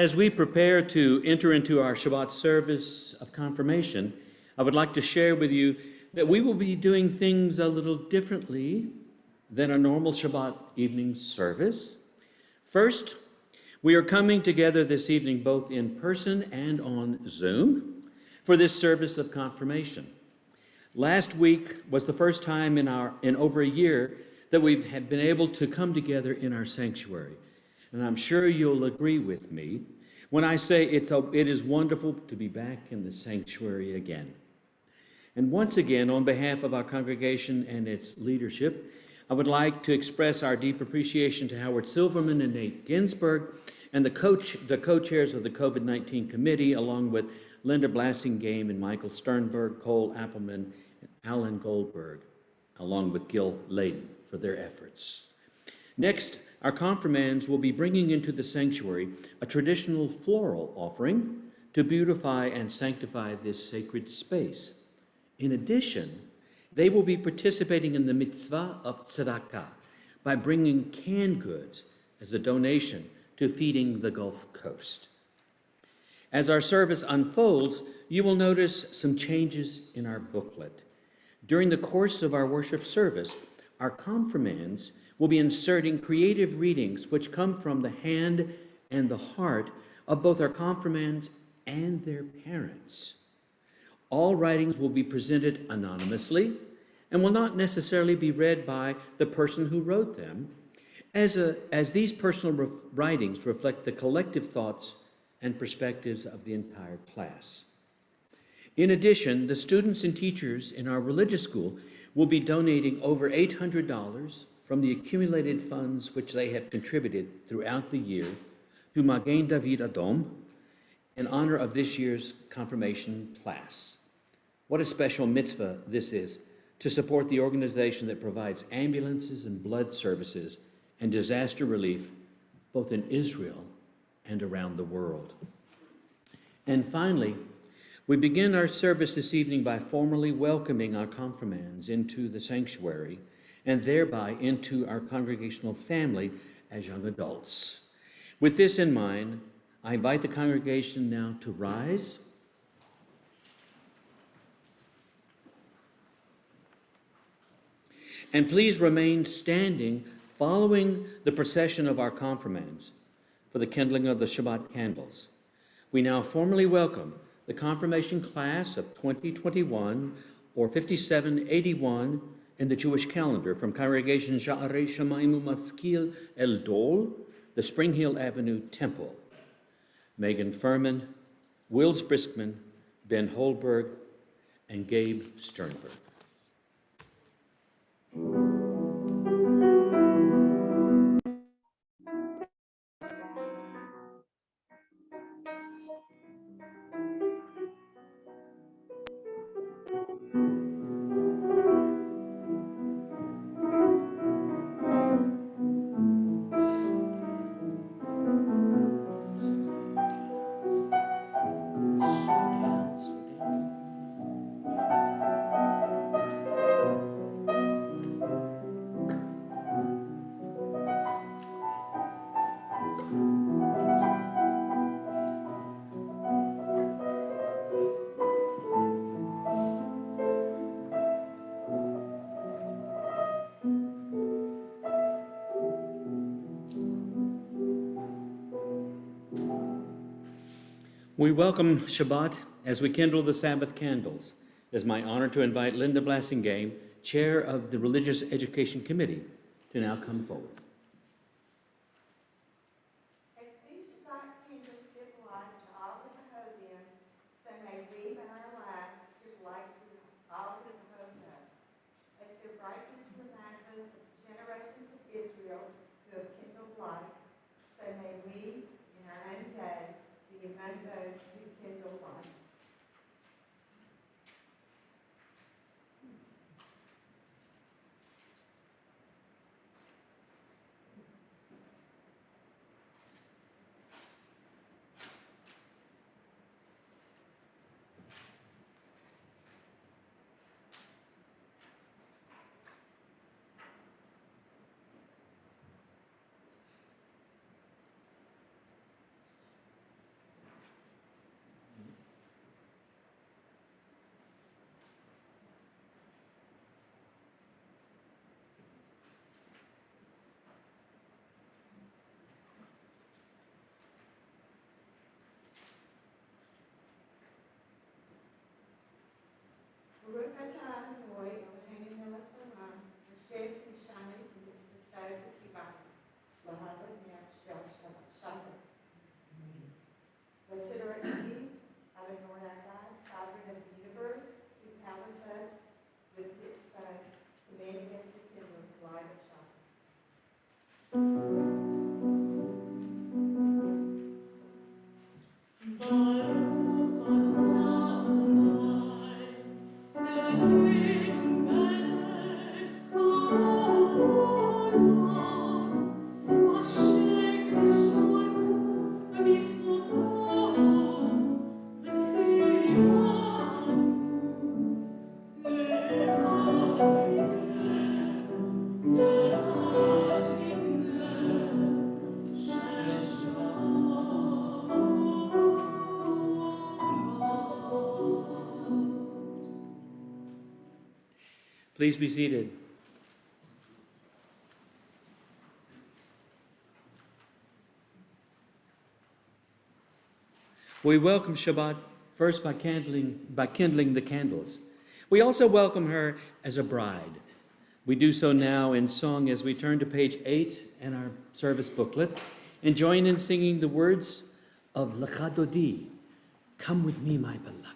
As we prepare to enter into our Shabbat service of confirmation, I would like to share with you that we will be doing things a little differently than a normal Shabbat evening service. First, we are coming together this evening both in person and on Zoom for this service of confirmation. Last week was the first time in over a year that we have been able to come together in our sanctuary. And I'm sure you'll agree with me when I say it is wonderful to be back in the sanctuary again. And once again, on behalf of our congregation and its leadership, I would like to express our deep appreciation to Howard Silverman and Nate Ginsburg and the co-chairs of the COVID-19 committee, along with Linda Blassingame and Michael Sternberg, Cole Appleman, and Alan Goldberg, along with Gil Layden, for their efforts. Next, our confirmands will be bringing into the sanctuary a traditional floral offering to beautify and sanctify this sacred space. In addition, they will be participating in the mitzvah of tzedakah by bringing canned goods as a donation to feeding the Gulf Coast. As our service unfolds, you will notice some changes in our booklet. During the course of our worship service, our confirmands will be inserting creative readings which come from the hand and the heart of both our confirmands and their parents. All writings will be presented anonymously and will not necessarily be read by the person who wrote them, as these personal writings reflect the collective thoughts and perspectives of the entire class. In addition, the students and teachers in our religious school will be donating over $800 from the accumulated funds which they have contributed throughout the year to Magen David Adom in honor of this year's confirmation class. What a special mitzvah this is to support the organization that provides ambulances and blood services and disaster relief both in Israel and around the world. And finally, we begin our service this evening by formally welcoming our confirmands into the sanctuary and thereby into our congregational family as young adults. With this in mind, I invite the congregation now to rise. And please remain standing following the procession of our confirmands for the kindling of the Shabbat candles. We now formally welcome the confirmation class of 2021 or 5781 in the Jewish calendar from Congregation Sha'arei Shamayim U'Maskil El Dol, the Spring Hill Avenue Temple. Megan Furman, Wills Briskman, Ben Holberg, and Gabe Sternberg. We welcome Shabbat as we kindle the Sabbath candles. It is my honor to invite Linda Blassingame, Chair of the Religious Education Committee, to now come forward. As these Shabbat candles give light to all who behold them, so may we in our lives give light to all who behold us. As their brightness reminds us of the generations of Israel who have kindled light, so may we in our own day be among those who kindle light. Please be seated. We welcome Shabbat first by kindling the candles. We also welcome her as a bride. We do so now in song as we turn to page 8 in our service booklet and join in singing the words of Lecha Dodi, "Come with me, my beloved."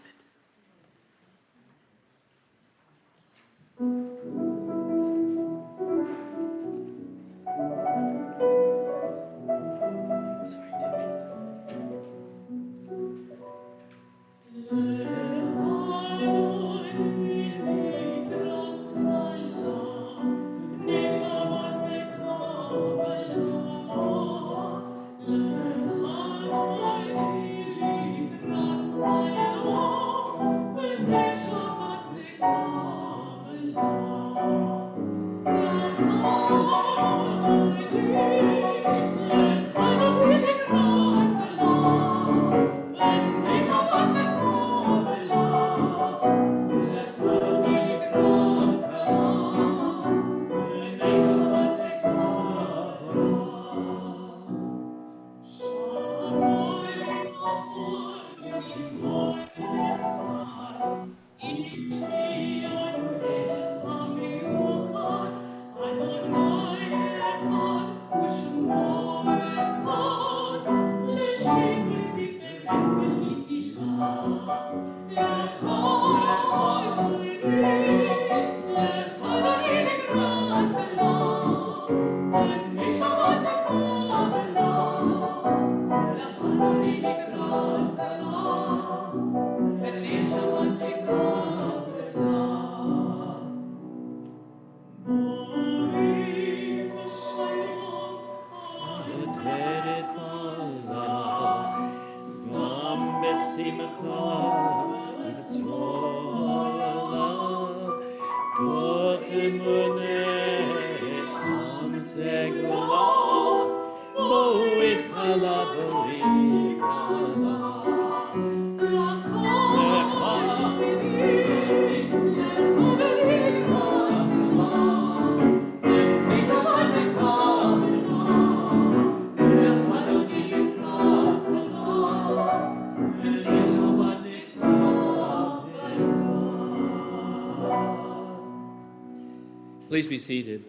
Please be seated.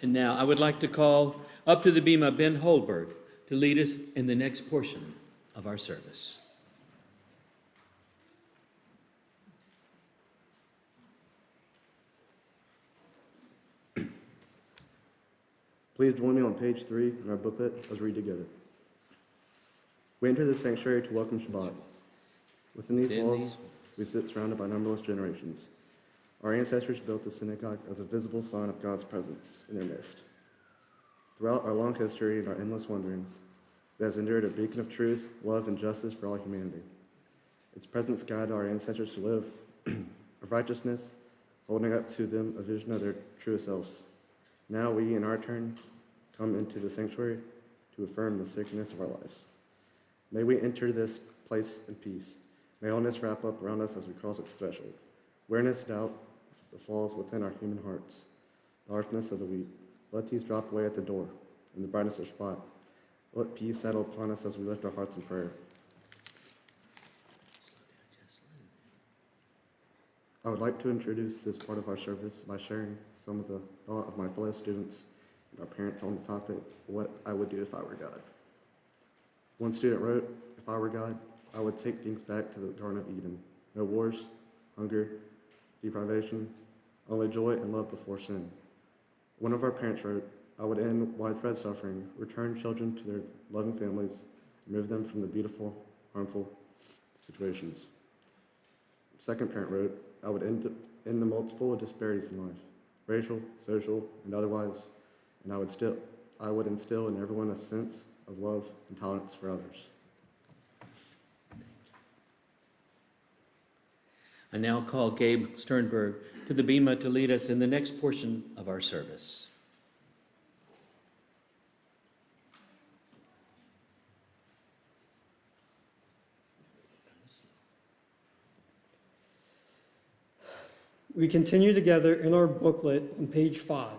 And now I would like to call up to the bema Ben Holberg to lead us in the next portion of our service. Please join me on page 3 in our booklet as we read together. We enter the sanctuary to welcome Shabbat. Within these walls, we sit surrounded by numberless generations. Our ancestors built the synagogue as a visible sign of God's presence in their midst. Throughout our long history and our endless wanderings, it has endured a beacon of truth, love, and justice for all humanity. Its presence guided our ancestors to live of righteousness, holding up to them a vision of their truest selves. Now we, in our turn, come into the sanctuary to affirm the sacredness of our lives. May we enter this place in peace. May illness wrap up around us as we cross its threshold. Weariness, doubt, the flaws within our human hearts, the harshness of the weak. Let these drop away at the door, in the brightness of Shabbat. Let peace settle upon us as we lift our hearts in prayer. I would like to introduce this part of our service by sharing some of the thought of my fellow students and our parents on the topic, what I would do if I were God. One student wrote, "If I were God, I would take things back to the Garden of Eden. No wars, hunger, deprivation, only joy and love before sin." One of our parents wrote, "I would end widespread suffering, return children to their loving families, and remove them from the beautiful, harmful situations." Second parent wrote, "I would end the multiple disparities in life, racial, social, and otherwise, and I would instill in everyone a sense of love and tolerance for others." I now call Gabe Sternberg to the bema to lead us in the next portion of our service. We continue together in our booklet on page 5.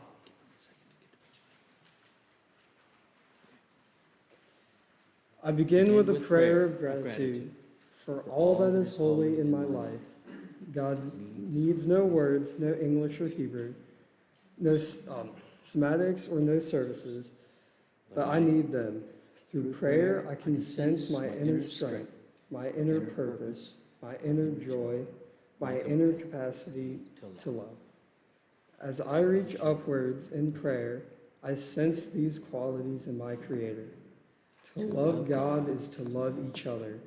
I begin with a prayer of gratitude for all that is holy in my life. God needs no words, no English or Hebrew, no semantics or no services, but I need them. Through prayer, I can sense my inner strength, my inner purpose, my inner joy, my inner capacity to love. As I reach upwards in prayer, I sense these qualities in my Creator. To love God is to love each other,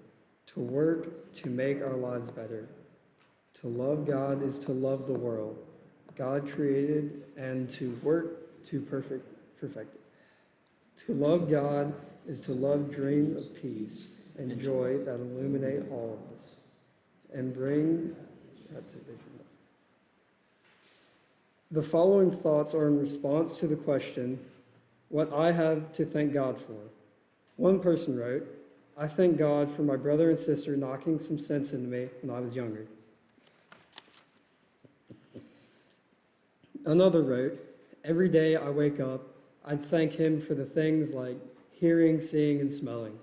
to work to make our lives better. To love God is to love the world God created and to work to perfect it. To love God is to love dream of peace and joy that illuminate all of us and bring that to vision. The following thoughts are in response to the question, what I have to thank God for. One person wrote, I thank God for my brother and sister knocking some sense into me when I was younger. Another wrote, every day I wake up, I thank him for the things like hearing, seeing, and smelling.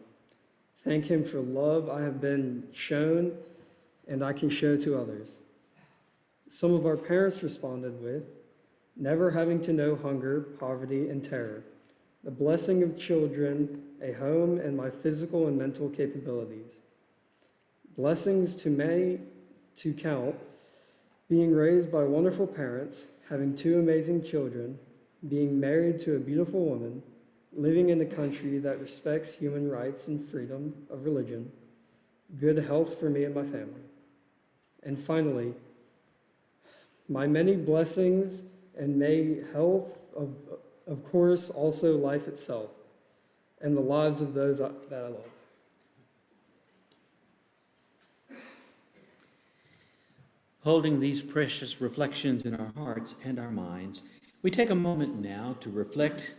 Thank him for love I have been shown and I can show to others. Some of our parents responded with, never having to know hunger, poverty, and terror. The blessing of children, a home, and my physical and mental capabilities. Blessings too many to count, being raised by wonderful parents, having 2 amazing children, being married to a beautiful woman, living in a country that respects human rights and freedom of religion, good health for me and my family. And finally, my many blessings and may health, of course, also life itself, and the lives of those that I love. Holding these precious reflections in our hearts and our minds, we take a moment now to reflect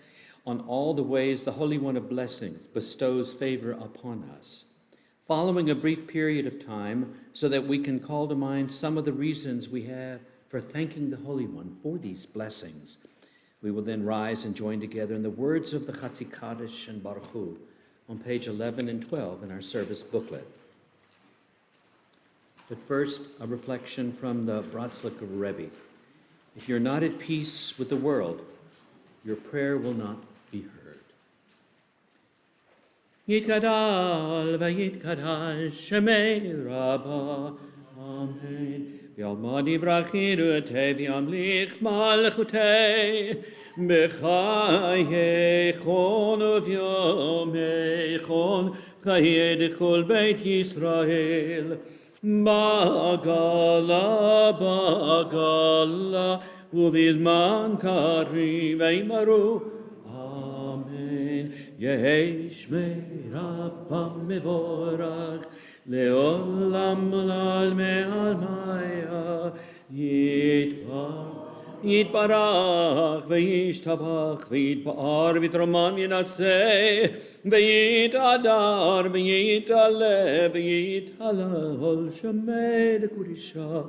on all the ways the Holy One of Blessings bestows favor upon us, following a brief period of time so that we can call to mind some of the reasons we have for thanking the Holy One for these blessings. We will then rise and join together in the words of the Chatzi Kaddish and Baruch Hu on page 11 and 12 in our service booklet. But first, a reflection from the Bratzlicker Rebbe. If you're not at peace with the world, your prayer will not be heard. Yitgadal v'yitgadal Shemei Rabbah, Amen. V'yalmad yivrachiru te v'yamlich malchutei b'chayechon u'v'yomechon kayed kol beit Yisrael bagala bagala ובזמן קריב ויאמרו אמן. יהי שמי רבם מבורך לעולם עולם מעלמיה יתברך וישתבח ויתפאר ויתרומם ינשא ויתהדר ויתעלה ויתהלל שמי לקודשה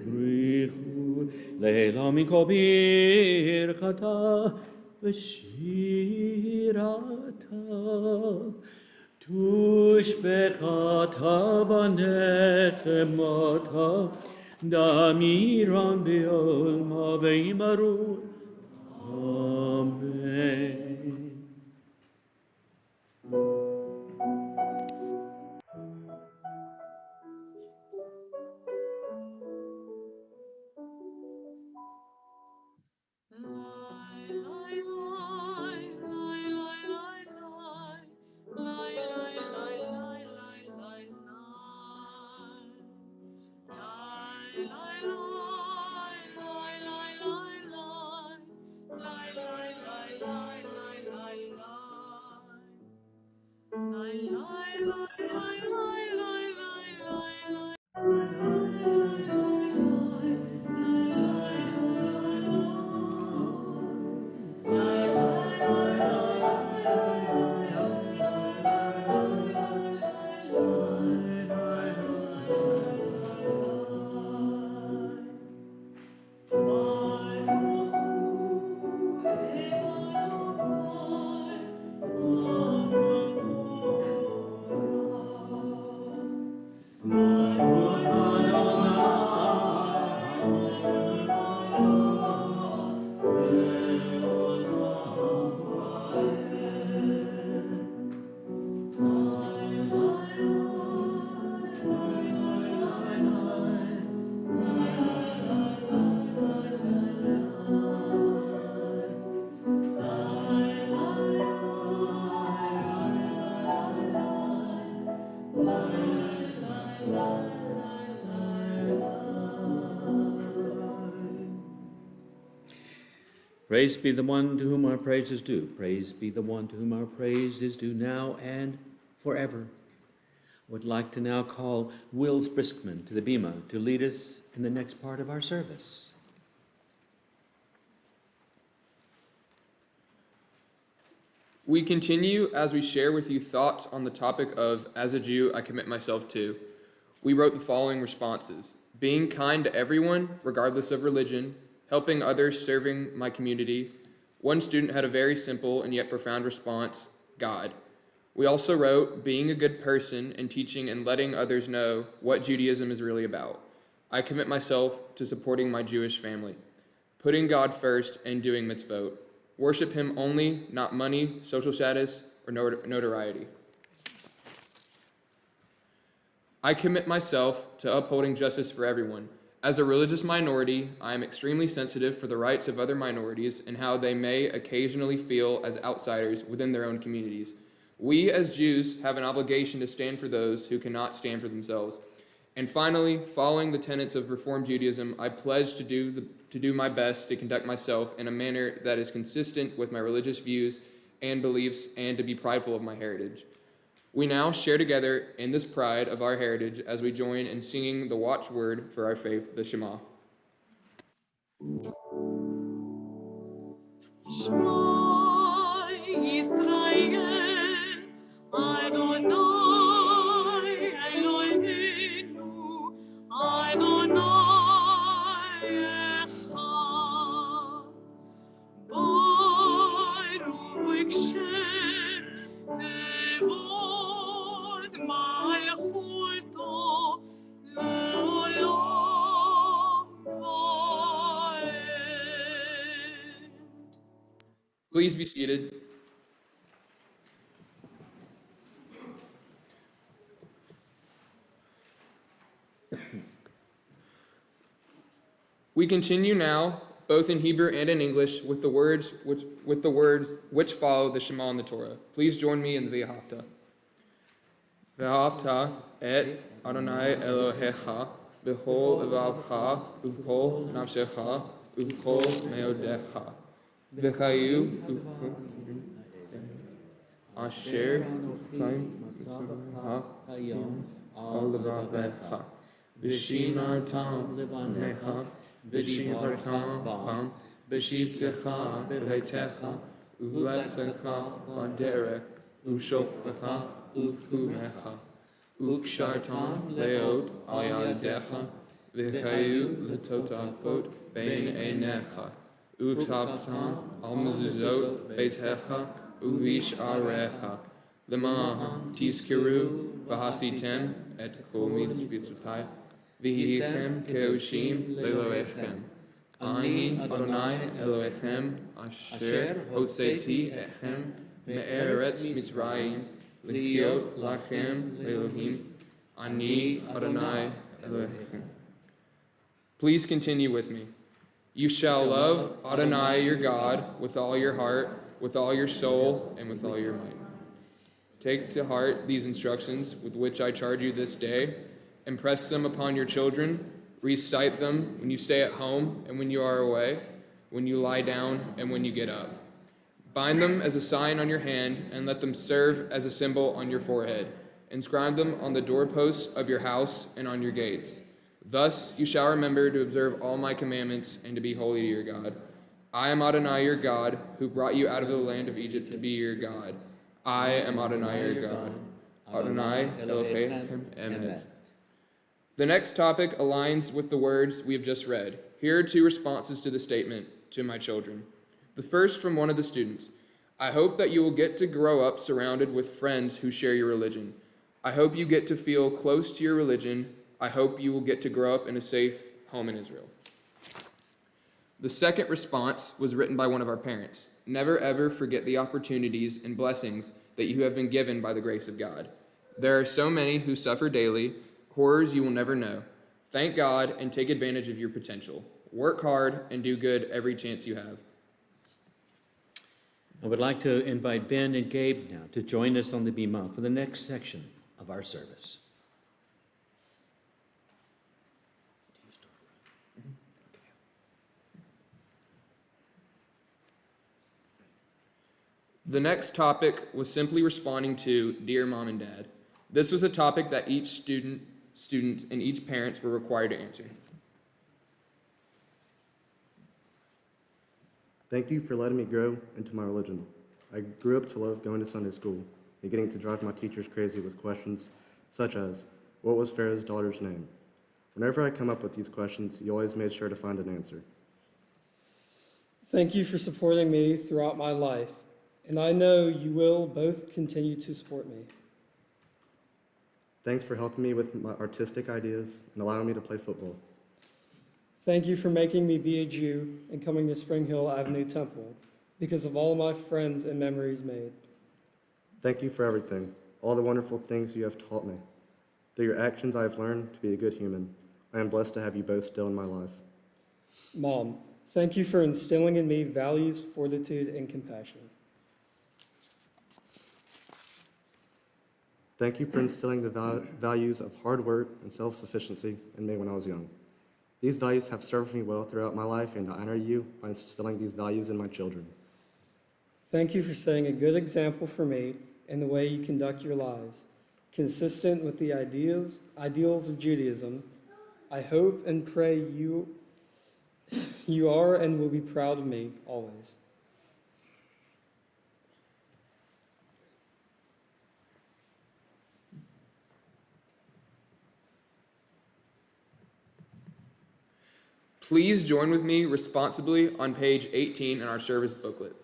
בריחו לילה מקוביר חטא ושירתה תושבחתה ונחמתה דמירם בעולמה ויאמרו אמן. Praise be the one to whom our praise is due. Praise be the one to whom our praise is due now and forever. I would like to now call Wills Briskman to the bema to lead us in the next part of our service. We continue as we share with you thoughts on the topic of, as a Jew, I commit myself to. We wrote the following responses: being kind to everyone, regardless of religion, helping others, serving my community. One student had a very simple and yet profound response: God. We also wrote being a good person and teaching and letting others know what Judaism is really about. I commit myself to supporting my Jewish family, putting God first and doing mitzvot. Worship him only, not money, social status, or notoriety. I commit myself to upholding justice for everyone. As a religious minority, I am extremely sensitive for the rights of other minorities and how they may occasionally feel as outsiders within their own communities. We as Jews have an obligation to stand for those who cannot stand for themselves. And finally, following the tenets of Reform Judaism, I pledge to do my best to conduct myself in a manner that is consistent with my religious views and beliefs and to be prideful of my heritage. We now share together in this pride of our heritage as we join in singing the watchword for our faith, the Shema. Shema Yisrael, Adonai Eloheinu, Adonai Echad. Baruch Shem Kevod Malchuto Le'olam Va'ed. Please be seated. We continue now, both in Hebrew and in English, with the words which follow the Shema in the Torah. Please join me in the V'ahavta. V'ahavta et Adonai Elohecha b'chol levavcha u'b'chol nafshecha u'b'chol meodecha v'chayu u'b'chol asher chaim hayom al levavecha v'shinartam levanecha v'shinartam bam v'shivtecha b'veitecha u'letzecha b'derech u'shoktecha u'kumecha u'kshartam leot al yadecha v'chayu l'totafot bein einecha u'kshavtam al mezuzot beitecha u'visharecha l'ma'am tizkiru v'hasitem et kol mitzvotai v'hichem keoshim le'elohechem ani Adonai Elohechem asher hotzeti echem me'eretz Mitzrayim l'chiot lachem le'elohim ani Adonai Elohechem. Please continue with me. You shall love Adonai your God with all your heart, with all your soul, and with all your might. Take to heart these instructions with which I charge you this day. Impress them upon your children. Recite them when you stay at home and when you are away, when you lie down and when you get up. Bind them as a sign on your hand and let them serve as a symbol on your forehead. Inscribe them on the doorposts of your house and on your gates. Thus you shall remember to observe all my commandments and to be holy to your God. I am Adonai your God, who brought you out of the land of Egypt to be your God. I am Adonai your God. Adonai Elohechem Emet. The next topic aligns with the words we have just read. Here are two responses to the statement, to my children. The first from one of the students. I hope that you will get to grow up surrounded with friends who share your religion. I hope you get to feel close to your religion. I hope you will get to grow up in a safe home in Israel. The second response was written by one of our parents. Never ever forget the opportunities and blessings that you have been given by the grace of God. There are so many who suffer daily, horrors you will never know. Thank God and take advantage of your potential. Work hard and do good every chance you have. I would like to invite Ben and Gabe now to join us on the bema for the next section of our service. The next topic was simply responding to Dear Mom and Dad. This was a topic that each student and each parent were required to answer. Thank you for letting me grow into my religion. I grew up to love going to Sunday school and getting to drive my teachers crazy with questions such as, what was Pharaoh's daughter's name? Whenever I come up with these questions, you always made sure to find an answer. Thank you for supporting me throughout my life, and I know you will both continue to support me. Thanks for helping me with my artistic ideas and allowing me to play football. Thank you for making me be a Jew and coming to Spring Hill Avenue Temple because of all my friends and memories made. Thank you for everything, all the wonderful things you have taught me. Through your actions, I have learned to be a good human. I am blessed to have you both still in my life. Mom, thank you for instilling in me values, fortitude, and compassion. Thank you for instilling the values of hard work and self-sufficiency in me when I was young. These values have served me well throughout my life, and I honor you by instilling these values in my children. Thank you for setting a good example for me in the way you conduct your lives, consistent with the ideals of Judaism. I hope and pray you are and will be proud of me always. Please join with me responsibly on page 18 in our service booklet.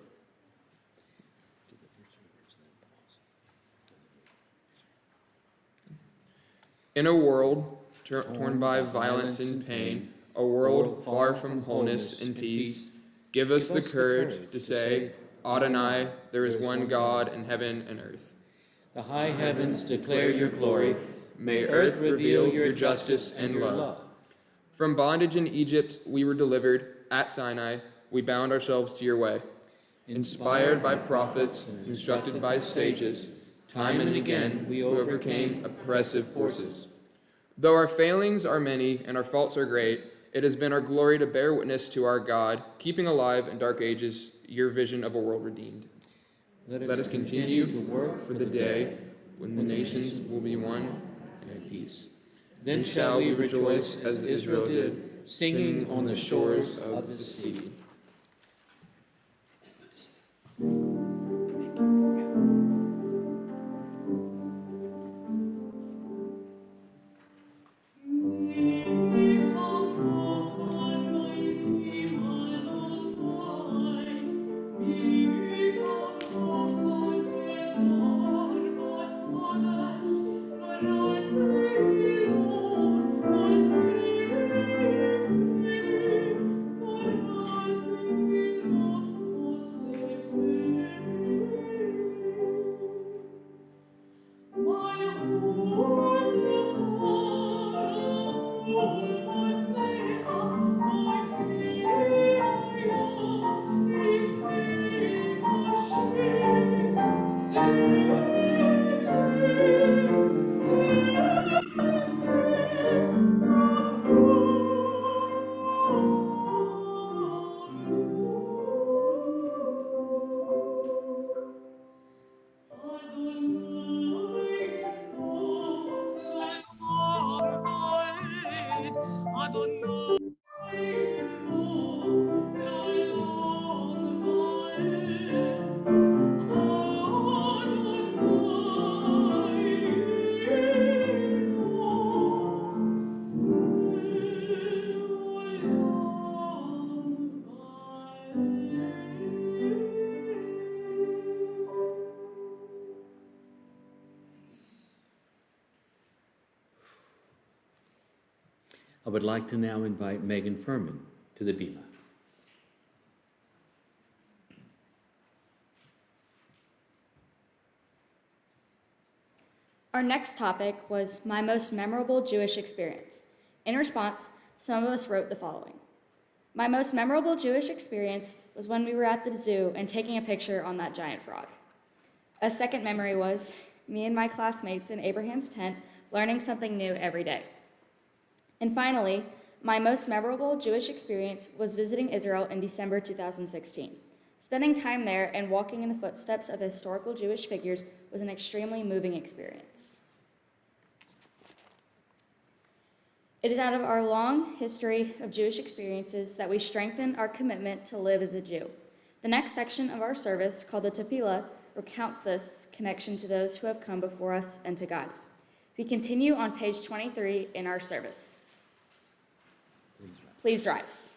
In a world torn by violence and pain, a world far from wholeness and peace, give us the courage to say, Adonai, there is one God in heaven and earth. The high heavens declare your glory. May earth reveal your justice and love. From bondage in Egypt we were delivered. At Sinai we bound ourselves to your way. Inspired by prophets, instructed by sages, time and again we overcame oppressive forces. Though our failings are many and our faults are great, it has been our glory to bear witness to our God, keeping alive in dark ages your vision of a world redeemed. Let us continue to work for the day when the nations will be one and at peace. Then shall we rejoice as Israel did, singing on the shores of the sea. I would like to now invite Megan Furman to the bema. Our next topic was my most memorable Jewish experience. In response, some of us wrote the following. My most memorable Jewish experience was when we were at the zoo and taking a picture on that giant frog. A second memory was me and my classmates in Abraham's tent learning something new every day. And finally, my most memorable Jewish experience was visiting Israel in December 2016. Spending time there and walking in the footsteps of historical Jewish figures was an extremely moving experience. It is out of our long history of Jewish experiences that we strengthen our commitment to live as a Jew. The next section of our service, called the Tefillah, recounts this connection to those who have come before us and to God. We continue on page 23 in our service. Please rise.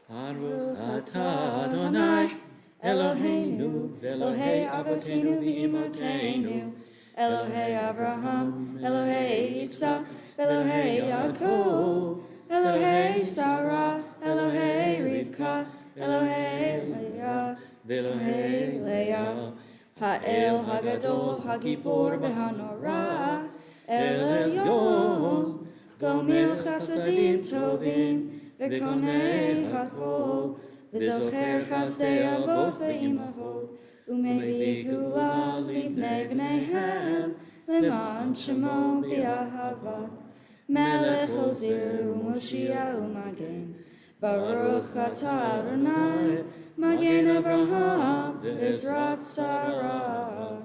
Baruch atah Adonai, Eloheinu, Elohei Avotenu v'Imotenu, Elohei Avraham, Elohei Yitzhak, Elohei Yaakov, Elohei Sarah, Elohei Rivka, Elohei Leah, Elohei Leah, Ha'el Hagadol, Hagibor v'Hanora, El Elyon, Gomel Chasadim Tovim, וקונה הכל, וזוכר חסדי אבות ואימהות, ומביא גאולה לבני בניהם, למען שמו באהבה. מלך עוזר ומושיע ומגן, ברוך אתה אדוני, מגן אברהם בעזרת שרה.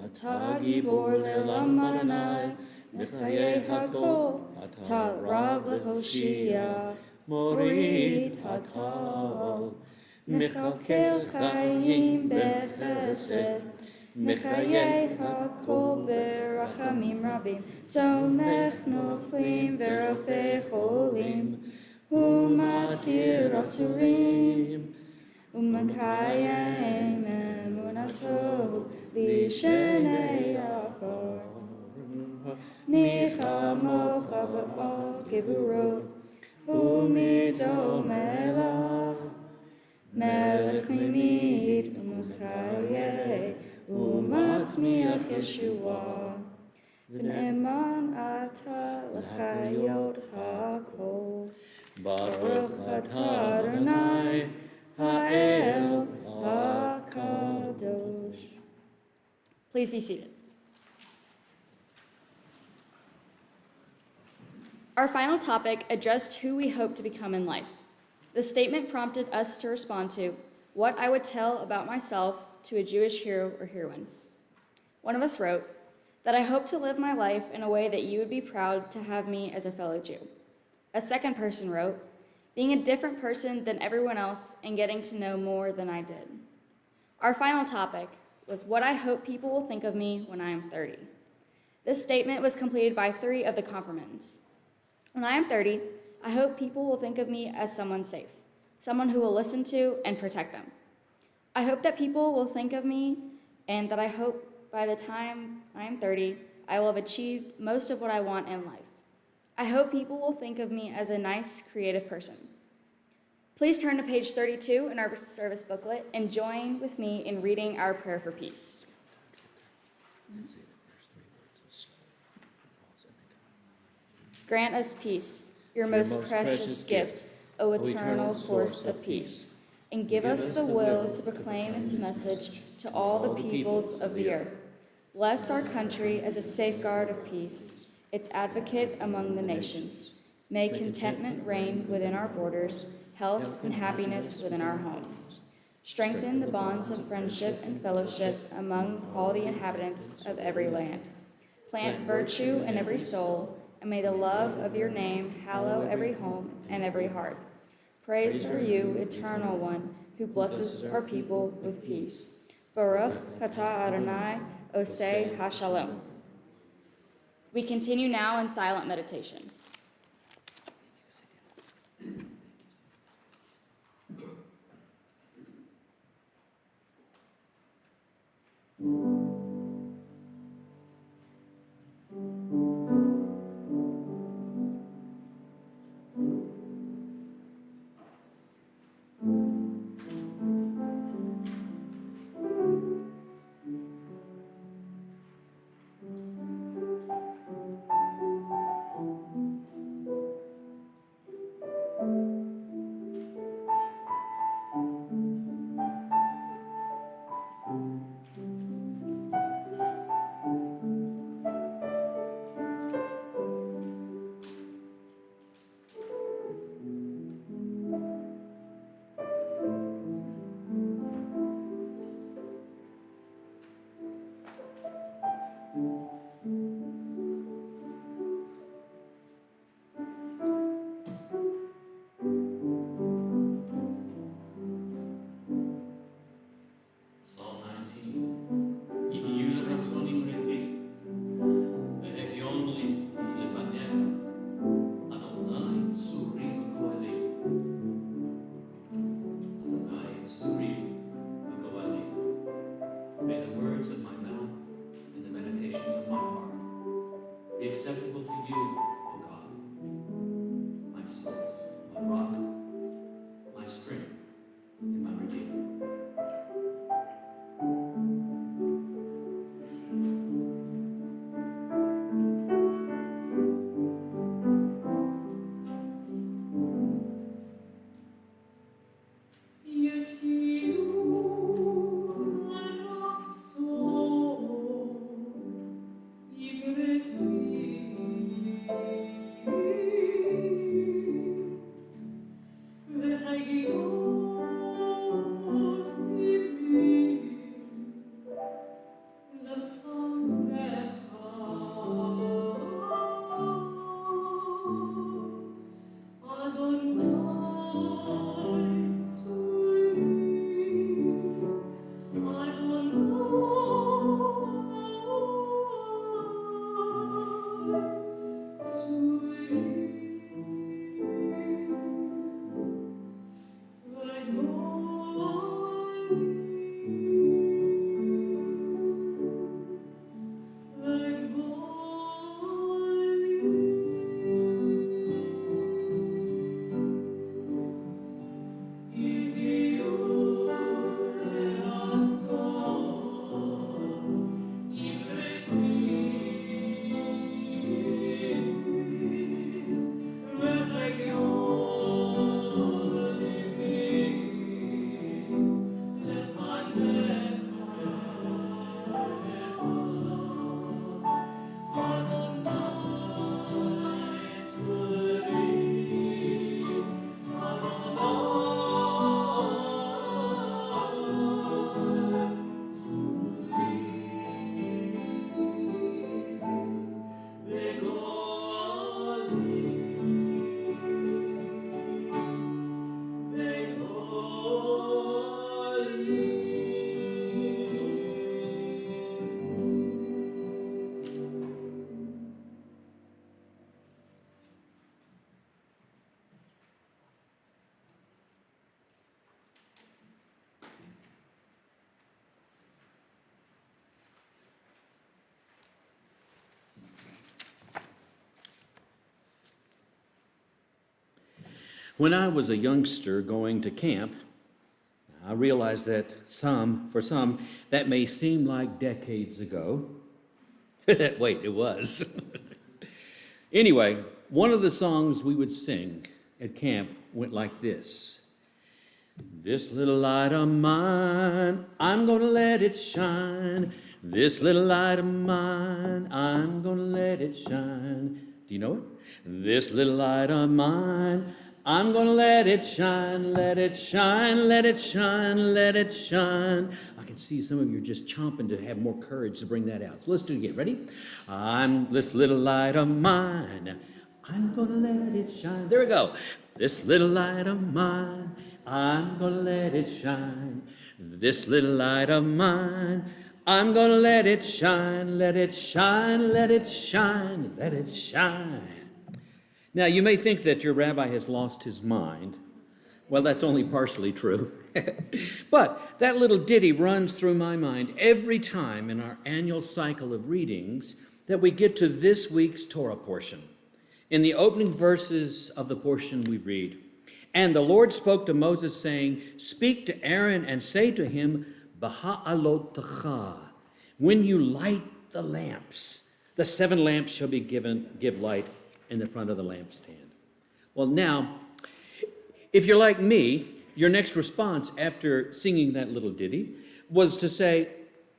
אתה גיבור לעולם אדוני, מחיי הכל, אתה רב להושיע. מוריד הטל, מכלכל חיים בחסד, מחיי הכל ברחמים רבים, סומך נופלים ורופא חולים, ומתיר אסורים, ומקיים אמונתו לשני עפר. מי כמוך בעל גבורות, ומיתו מלך, מלך ממית ומחיה, ומצמיח ישועה, ונאמן אתה לחיות הכל. ברוך אתה אדוני, האל הקדוש. Please be seated. Our final topic addressed who we hope to become in life. The statement prompted us to respond to what I would tell about myself to a Jewish hero or heroine. One of us wrote that I hope to live my life in a way that you would be proud to have me as a fellow Jew. A second person wrote, being a different person than everyone else and getting to know more than I did. Our final topic, was what I hope people will think of me when I am 30. This statement was completed by 3 of the confirmands. When I am 30, I hope people will think of me as someone safe, someone who will listen to and protect them. I hope that people will think of me and that I hope by the time I am 30, I will have achieved most of what I want in life. I hope people will think of me as a nice, creative person. Please turn to page 32 in our service booklet and join with me in reading our prayer for peace. Grant us peace, your most precious gift, O eternal source of peace, and give us the will to proclaim its message to all the peoples of the earth. Bless our country as a safeguard of peace, its advocate among the nations. May contentment reign within our borders, health and happiness within our homes. Strengthen the bonds of friendship and fellowship among all the inhabitants of every land. Plant virtue in every soul, and may the love of your name hallow every home and every heart. Praised are you, Eternal One, who blesses our people with peace. Baruch atah Adonai, Oseh HaShalom. We continue now in silent meditation. When I was a youngster going to camp, I realized that for some, that may seem like decades ago. Wait, it was. Anyway, one of the songs we would sing at camp went like this. This little light of mine, I'm gonna let it shine. This little light of mine, I'm gonna let it shine. Do you know it? This little light of mine, I'm gonna let it shine, let it shine, let it shine, let it shine. I can see some of you are just chomping to have more courage to bring that out. So let's do it again. Ready? I'm this little light of mine, I'm gonna let it shine. There we go. This little light of mine, I'm gonna let it shine. This little light of mine, I'm gonna let it shine, let it shine, let it shine, let it shine. Now, you may think that your rabbi has lost his mind. Well, that's only partially true. But that little ditty runs through my mind every time in our annual cycle of readings that we get to this week's Torah portion. In the opening verses of the portion we read, "And the Lord spoke to Moses, saying, Speak to Aaron and say to him, B'ha'alotecha, when you light the lamps, the 7 lamps shall give light in the front of the lampstand." Well, now, if you're like me, your next response after singing that little ditty was to say,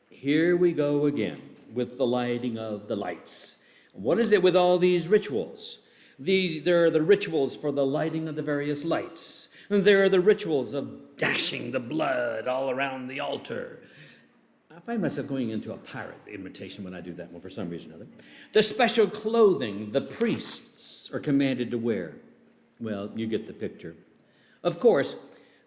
here we go again with the lighting of the lights. What is it with all these rituals? There are the rituals for the lighting of the various lights. And there are the rituals of dashing the blood all around the altar. I find myself going into a pirate imitation when I do that one for some reason or other. The special clothing the priests are commanded to wear. Well, you get the picture. Of course,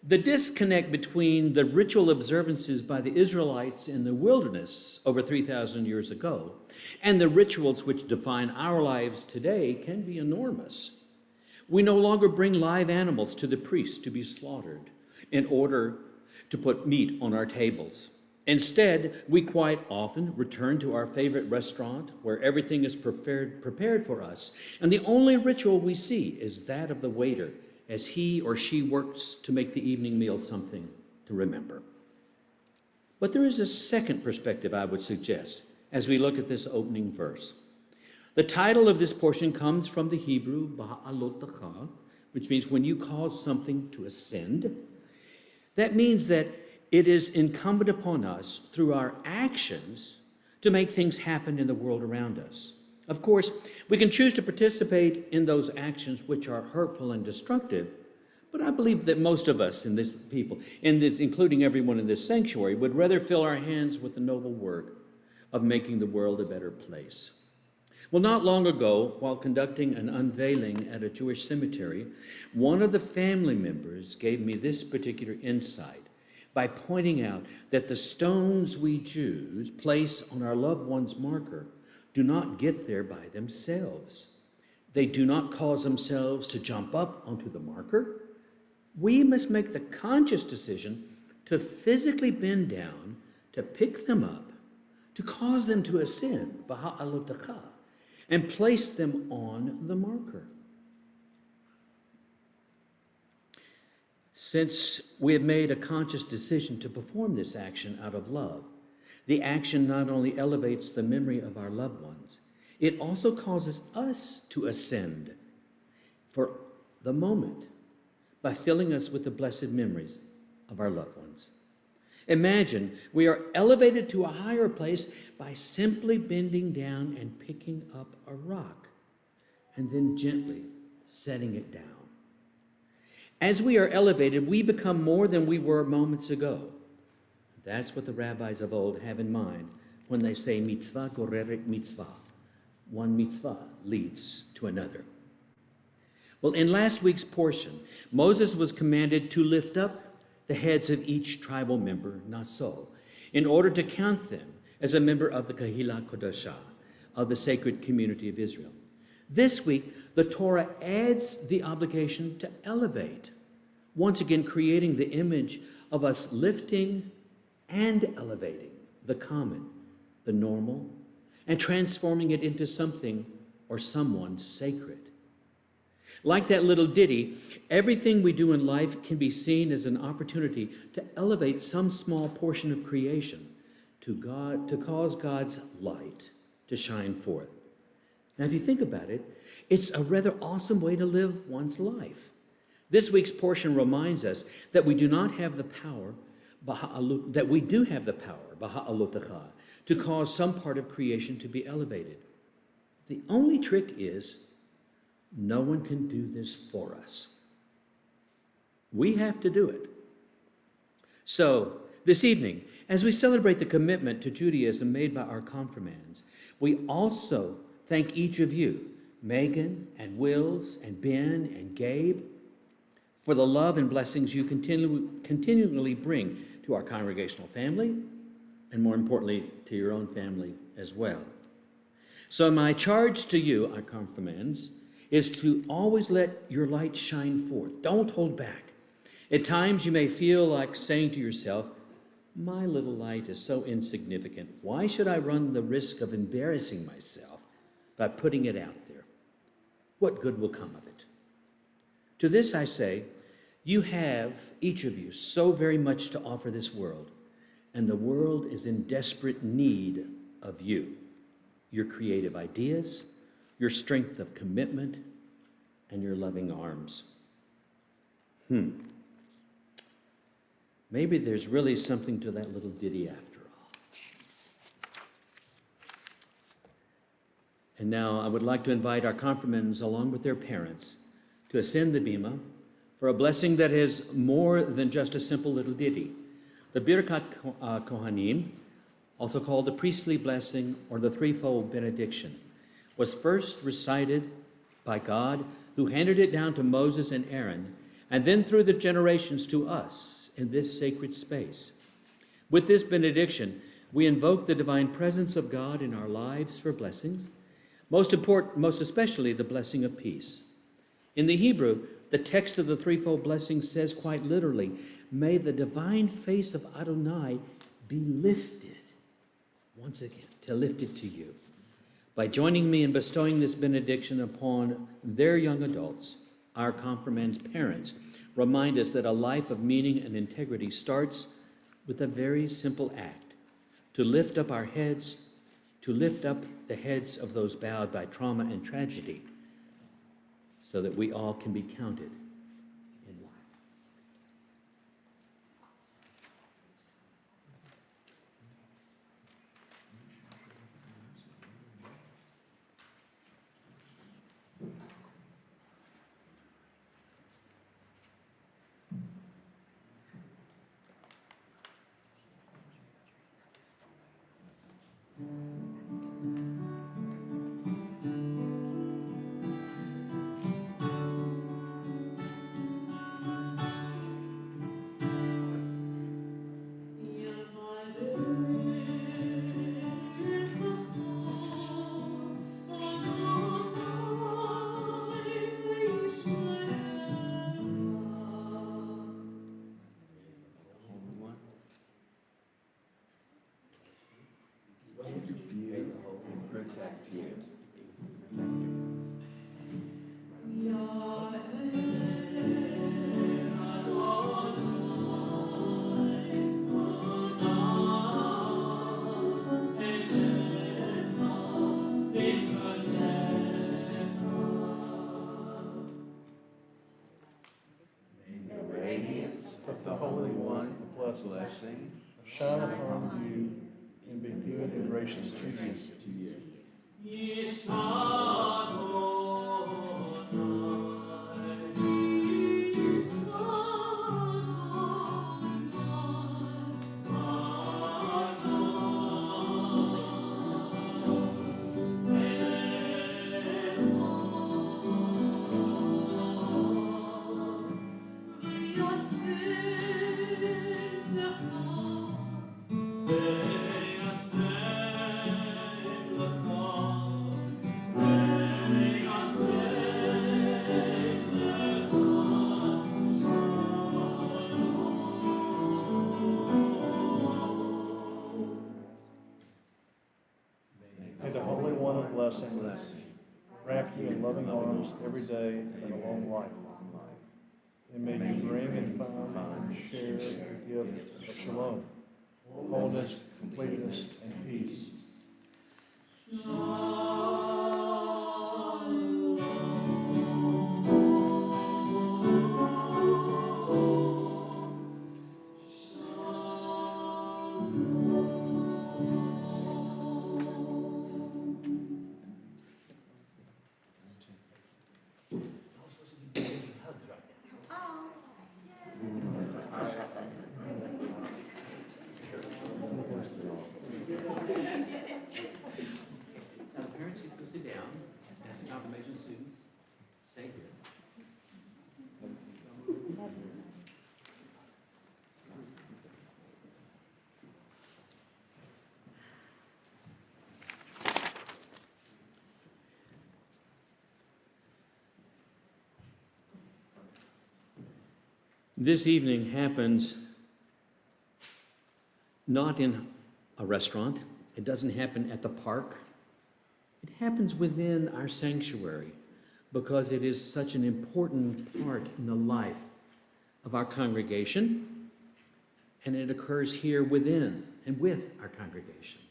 the disconnect between the ritual observances by the Israelites in the wilderness over 3,000 years ago and the rituals which define our lives today can be enormous. We no longer bring live animals to the priest to be slaughtered in order to put meat on our tables. Instead, we quite often return to our favorite restaurant where everything is prepared for us, and the only ritual we see is that of the waiter as he or she works to make the evening meal something to remember. But there is a second perspective I would suggest as we look at this opening verse. The title of this portion comes from the Hebrew Ba'alotecha, which means when you cause something to ascend. That means that it is incumbent upon us through our actions to make things happen in the world around us. Of course, we can choose to participate in those actions which are hurtful and destructive, but I believe that most of us including everyone in this sanctuary, would rather fill our hands with the noble work of making the world a better place. Well, not long ago, while conducting an unveiling at a Jewish cemetery, one of the family members gave me this particular insight by pointing out that the stones we Jews place on our loved one's marker do not get there by themselves. They do not cause themselves to jump up onto the marker. We must make the conscious decision to physically bend down, to pick them up, to cause them to ascend, Ba'alotecha, and place them on the marker. Since we have made a conscious decision to perform this action out of love, the action not only elevates the memory of our loved ones, it also causes us to ascend for the moment by filling us with the blessed memories of our loved ones. Imagine we are elevated to a higher place by simply bending down and picking up a rock and then gently setting it down. As we are elevated, we become more than we were moments ago. That's what the rabbis of old have in mind when they say mitzvah goreret mitzvah. One mitzvah leads to another. Well, in last week's portion, Moses was commanded to lift up the heads of each tribal member, not so, in order to count them as a member of the Kahila Kodashah, of the sacred community of Israel. This week, the Torah adds the obligation to elevate, once again creating the image of us lifting and elevating the common, the normal, and transforming it into something or someone sacred. Like that little ditty, everything we do in life can be seen as an opportunity to elevate some small portion of creation to cause God's light to shine forth. Now, if you think about it, it's a rather awesome way to live one's life. This week's portion reminds us that we do not have the power, that we do have the power, Baha'alutacha, to cause some part of creation to be elevated. The only trick is no one can do this for us. We have to do it. So, this evening, as we celebrate the commitment to Judaism made by our confirmands, we also thank each of you, Megan and Wills and Ben and Gabe, for the love and blessings you continually bring to our congregational family, and more importantly, to your own family as well. So my charge to you, our confirmands, is to always let your light shine forth. Don't hold back. At times you may feel like saying to yourself, my little light is so insignificant. Why should I run the risk of embarrassing myself by putting it out there? What good will come of it? To this I say, you have, each of you, so very much to offer this world, and the world is in desperate need of you, your creative ideas, your strength of commitment, and your loving arms. Maybe there's really something to that little ditty after all. And now I would like to invite our confirmands, along with their parents, to ascend the bima for a blessing that is more than just a simple little ditty. The Birkat Kohanim, also called the priestly blessing or the threefold benediction, was first recited by God, who handed it down to Moses and Aaron, and then through the generations to us in this sacred space. With this benediction, we invoke the divine presence of God in our lives for blessings, most especially the blessing of peace. In the Hebrew, the text of the threefold blessing says quite literally, may the divine face of Adonai be lifted, once again, lifted to you. By joining me in bestowing this benediction upon their young adults, our confirmands' parents remind us that a life of meaning and integrity starts with a very simple act, to lift up our heads, to lift up the heads of those bowed by trauma and tragedy, so that we all can be counted in life. Of the Holy One, blessing, shine upon you, and be good and gracious to you. Amen. arms every day and a long life. And may you bring and find and share the gift of shalom, wholeness, completeness, and peace. Now, parents, you can sit down. As the confirmation students, stay here. This evening happens not in a restaurant. It doesn't happen at the park. It happens within our sanctuary because it is such an important part in the life of our congregation, and it occurs here within and with our congregation.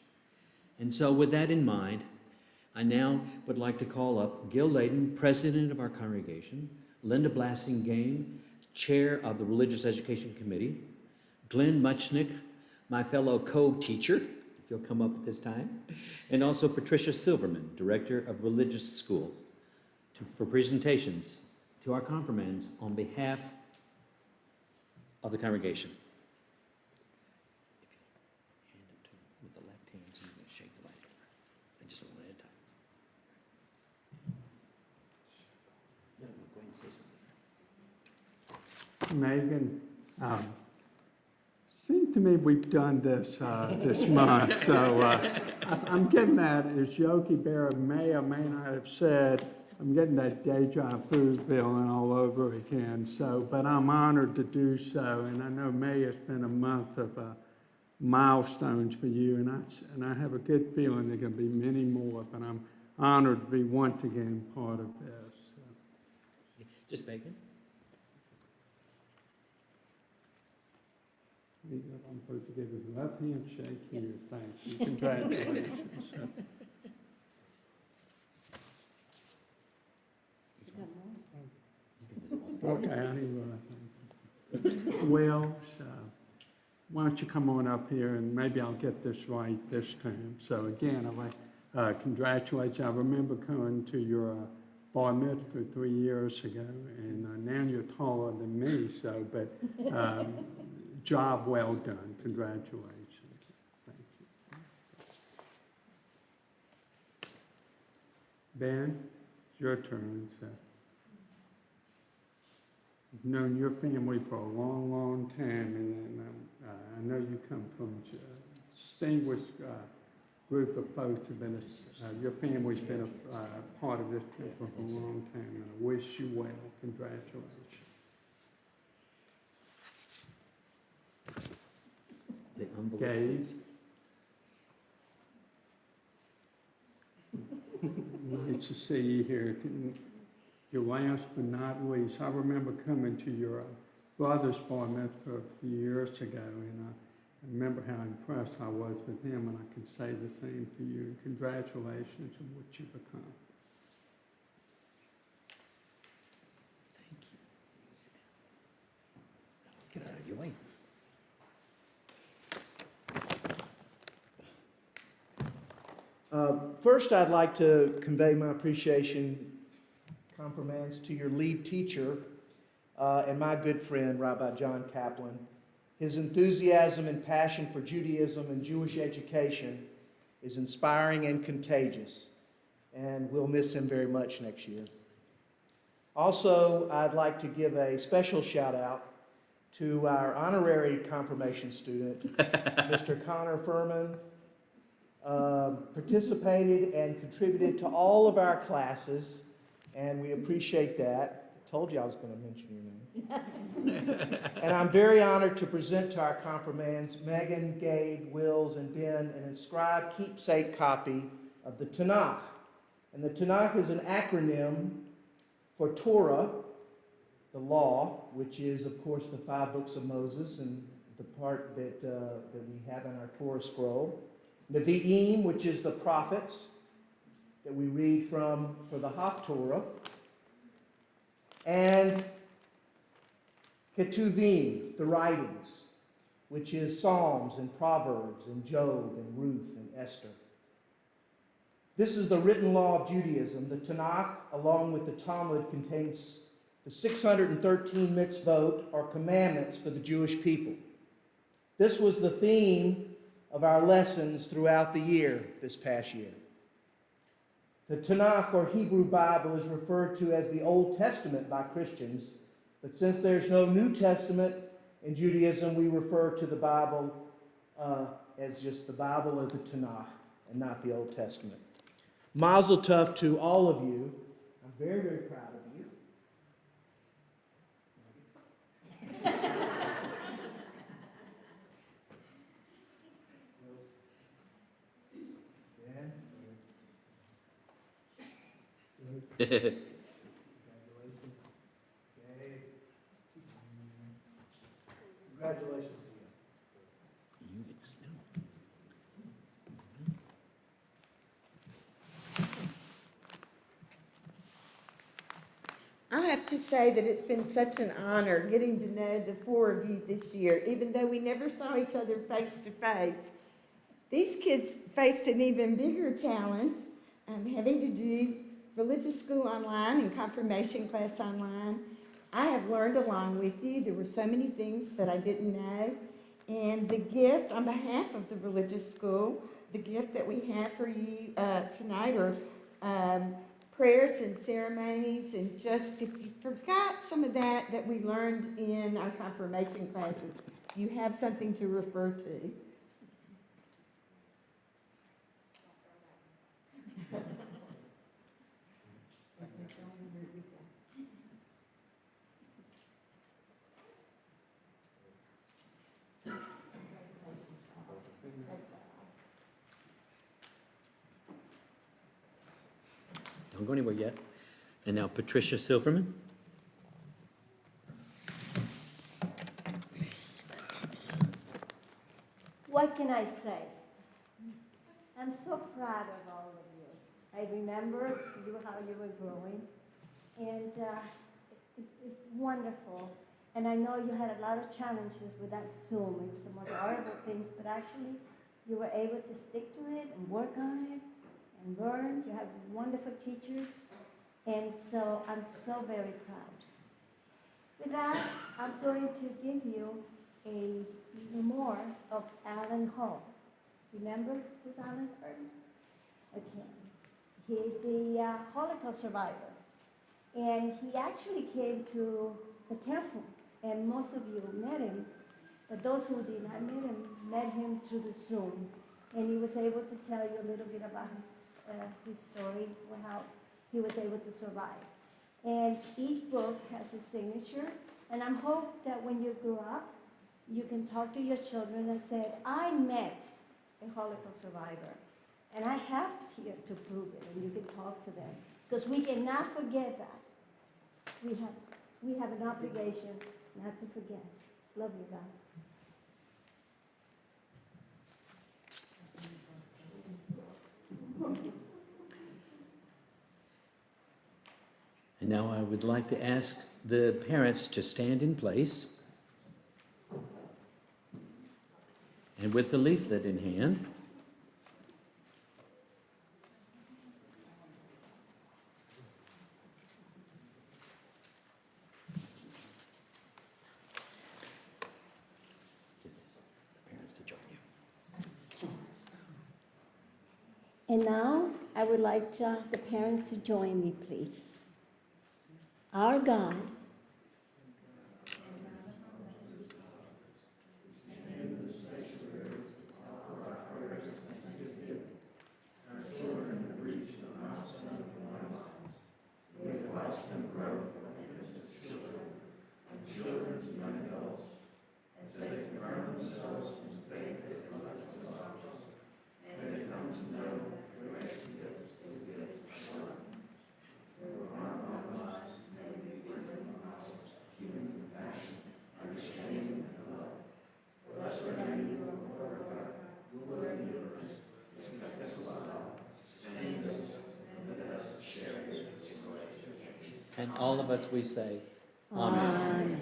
And so with that in mind, I now would like to call up Gil Layden, president of our congregation, Linda Blasting-Game, chair of the Religious Education Committee, Glenn Muchnick, my fellow co-teacher, if you'll come up at this time, and also Patricia Silverman, director of Religious School, for presentations to our confirmands on behalf of the congregation. If you hand it to him with the left hand, so you're going to shake the right arm, and just a little time. No, go ahead and say something. Megan, seems to me we've done this this month, so I'm getting that, as Yogi Berra may or may not have said, I'm getting that deja vu feeling all over again. So, but I'm honored to do so, and I know May has been a month of milestones for you, and I have a good feeling there are going to be many more. But I'm honored to be once again part of this. So. Just Bacon. I'm supposed to give his left hand shake here. Thank you. Congratulations. Okay, well, why don't you come on up here and maybe I'll get this right this time. So again, I'd like congratulations. I remember coming to your bar mitzvah 3 years ago, and now you're taller than me. So, but job well done. Congratulations. Thank you. Ben, it's your turn. So. I've known your family for a long, long time, and I know you come from a distinguished group of folks who've been, your family's been a part of this temple for a long time, and I wish you well. Congratulations. The envelope, Gaze. Nice to see you here. Your last but not least, I remember coming to your brother's bar mitzvah a few years ago, and I remember how impressed I was with him, and I can say the same for you. Congratulations on what you've accomplished. thank you. Sit down. Get out of your way. First, I'd like to convey my appreciation, compliments to your lead teacher and my good friend, Rabbi John Kaplan. His enthusiasm and passion for Judaism and Jewish education is inspiring and contagious, and we'll miss him very much next year. Also, I'd like to give a special shout out to our honorary confirmation student, Mr. Connor Furman. Participated and contributed to all of our classes, and we appreciate that. I told you I was going to mention your name. And I'm very honored to present to our confirmands Megan, Gabe, Wills, and Ben an inscribed keepsake copy of the Tanakh. And the Tanakh is an acronym for Torah, the law, which is, of course, the 5 books of Moses and the part that we have in our Torah scroll. Nevi'im, which is the prophets that we read from for the Haftorah. And Ketuvim, the writings, which is Psalms and Proverbs and Job and Ruth and Esther. This is the written law of Judaism. The Tanakh, along with the Talmud, contains the 613 mitzvot, or commandments, for the Jewish people. This was the theme of our lessons throughout the year, this past year. The Tanakh, or Hebrew Bible, is referred to as the Old Testament by Christians, but since there's no New Testament in Judaism, we refer to the Bible as just the Bible or the Tanakh, and not the Old Testament. Mazel tov to all of you. I'm very, very proud of you. Congratulations to you. You get to smell. I have to say that it's been such an honor getting to know the 4 of you this year, even though we never saw each other face to face. These kids faced an even bigger talent, having to do religious school online and confirmation class online. I have learned along with you. There were so many things that I didn't know. And the gift on behalf of the religious school, the gift that we have for you tonight are prayers and ceremonies, and just if you forgot some of that we learned in our confirmation classes, you have something to refer to. Don't go anywhere yet. And now Patricia Silverman. What can I say? I'm so proud of all of you. I remember how you were growing, and it's wonderful. And I know you had a lot of challenges with that Zoom. It was the most horrible things, but actually you were able to stick to it and work on it and learn. You have wonderful teachers, and so I'm so very proud. With that, I'm going to give you a memoir of Alan Hall. Remember who's Alan Hall? Okay. He's the Holocaust survivor. And he actually came to the temple, and most of you met him, but those who did not met him through the Zoom. And he was able to tell you a little bit about his story, how he was able to survive. And each book has a signature, and I hope that when you grow up, you can talk to your children and say, I met a Holocaust survivor, and I have here to prove it, and you can talk to them. Because we cannot forget that. We have an obligation not to forget. Love you guys. And now I would like to ask the parents to stand in place. And with the leaflet in hand, And now, I would like the parents to join me, please. Our God, And all of us, we say, Amen.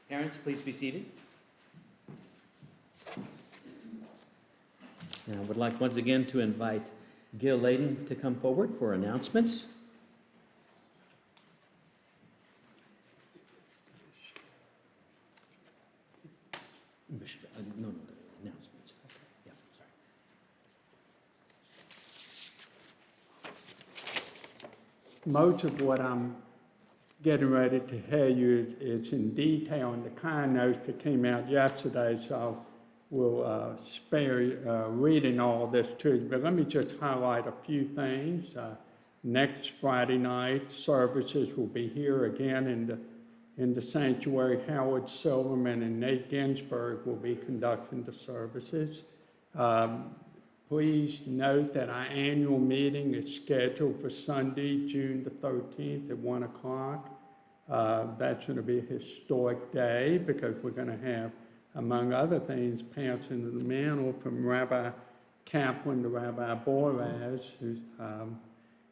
Parents, please be seated. And I would like once again to invite Gil Layden to come forward for announcements. No, announcements. Okay. Yeah, sorry. Most of what I'm getting ready to tell you is in detail in the kind notes that came out yesterday, so we'll spare reading all this to you. But let me just highlight a few things. Next Friday night, services will be here again in the sanctuary. Howard Silverman and Nate Ginsburg will be conducting the services. Please note that our annual meeting is scheduled for Sunday, June the 13th at 1 o'clock. That's going to be a historic day because we're going to have, among other things, passing of the mantle from Rabbi Kaplan to Rabbi Boaz,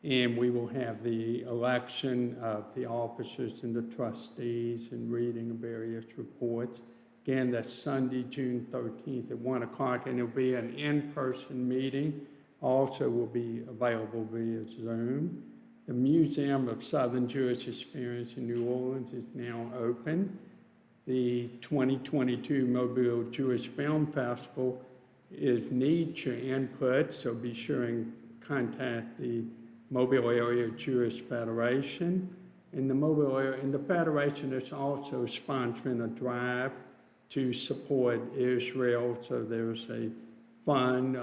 and we will have the election of the officers and the trustees and reading of various reports. Again, that's Sunday, June 13th at 1 o'clock, and it'll be an in-person meeting. Also will be available via Zoom. The Museum of Southern Jewish Experience in New Orleans is now open. The 2022 Mobile Jewish Film Festival needs your input, so be sure and contact the Mobile Area Jewish Federation. And the Federation is also sponsoring a drive to support Israel, so there's a fund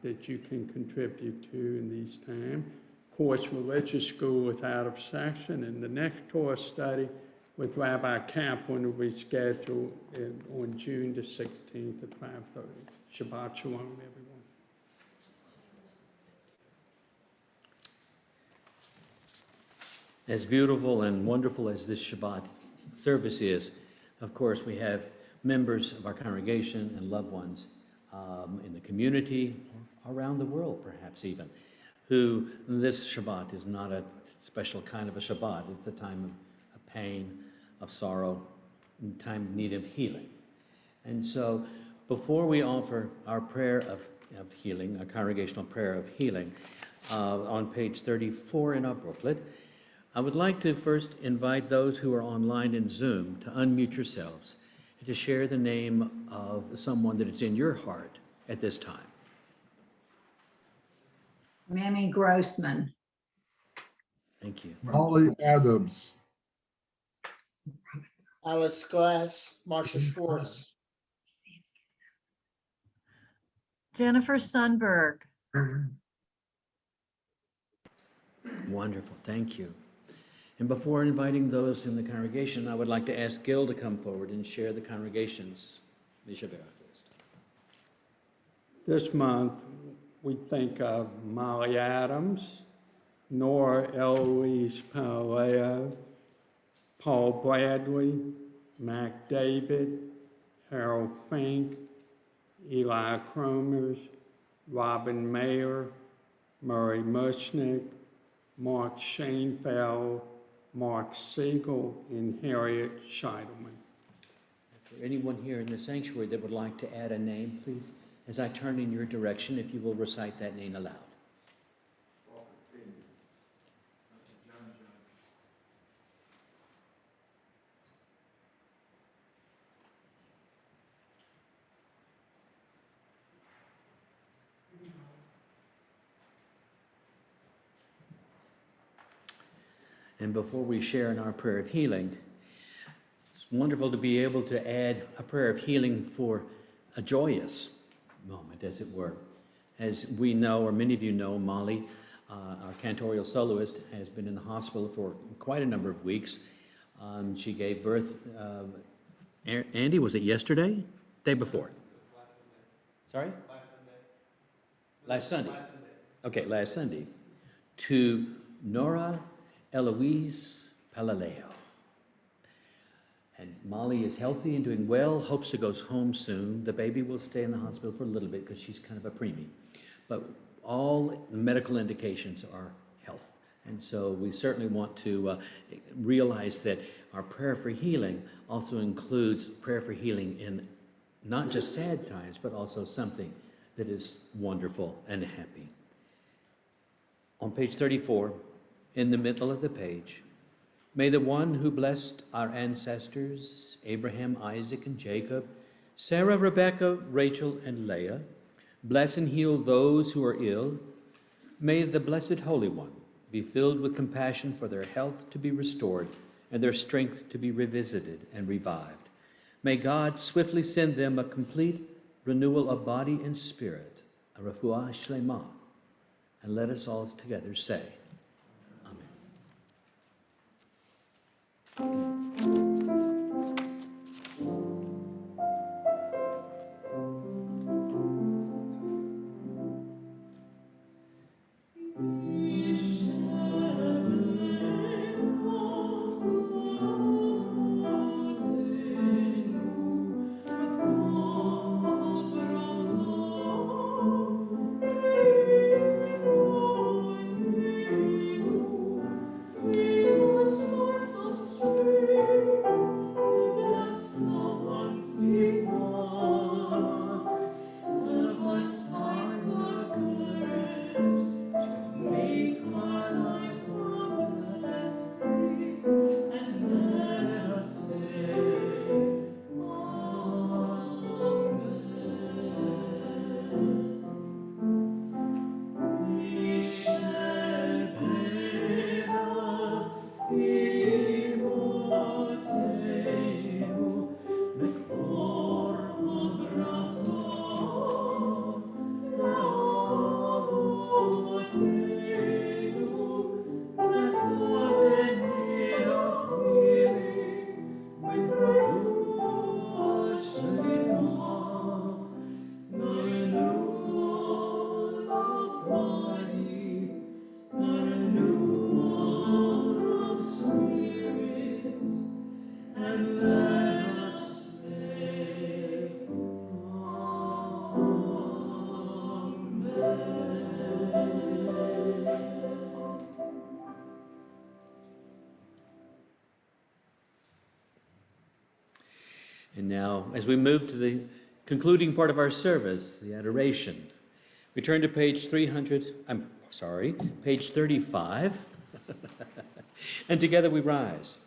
that you can contribute to in these times. Of course, religious school is out of session, and the next Torah study with Rabbi Kaplan will be scheduled on June the 16th at 5:30. Shabbat Shalom, everyone. As beautiful and wonderful as this Shabbat service is, of course, we have members of our congregation and loved ones in the community, around the world perhaps even, who this Shabbat is not a special kind of a Shabbat. It's a time of pain, of sorrow, and time of need of healing. And so before we offer our prayer of healing, our congregational prayer of healing, on page 34 in our booklet, I would like to first invite those who are online in Zoom to unmute yourselves and to share the name of someone that is in your heart at this time. Mammy Grossman. Thank you. Molly Adams. Alice Glass, Marcia Schwartz. Jennifer Sundberg. Wonderful, thank you. And before inviting those in the congregation, I would like to ask Gil to come forward and share the congregation's Shabbat list. This month, we think of Molly Adams, Nora Eloise Paleo, Paul Bradley, Mac David, Harold Fink, Eli Cromers, Robin Mayer, Murray Mushnick, Mark Shainfeld, Mark Siegel, and Harriet Scheidelman. Is there anyone here in the sanctuary that would like to add a name, please? As I turn in your direction, if you will recite that name aloud. And before we share in our prayer of healing, it's wonderful to be able to add a prayer of healing for a joyous moment, as it were. As we know, or many of you know, Molly, our cantorial soloist, has been in the hospital for quite a number of weeks. She gave birth, Andy, was it yesterday? Day before? Sorry? Last Sunday. Okay, last Sunday. To Nora Eloise Palaleo. And Molly is healthy and doing well, hopes to go home soon. The baby will stay in the hospital for a little bit because she's kind of a preemie. but all medical indications are health. And so we certainly want to realize that our prayer for healing also includes prayer for healing in not just sad times, but also something that is wonderful and happy. On page 34, in the middle of the page, may the one who blessed our ancestors, Abraham, Isaac, and Jacob, Sarah, Rebekah, Rachel, and Leah, bless and heal those who are ill. May the Blessed Holy One be filled with compassion for their health to be restored and their strength to be revisited and revived. May God swiftly send them a complete renewal of body and spirit, a refuah shlema. And let us all together say, And now, as we move to the concluding part of our service, the adoration, we turn to page 35, and together we rise.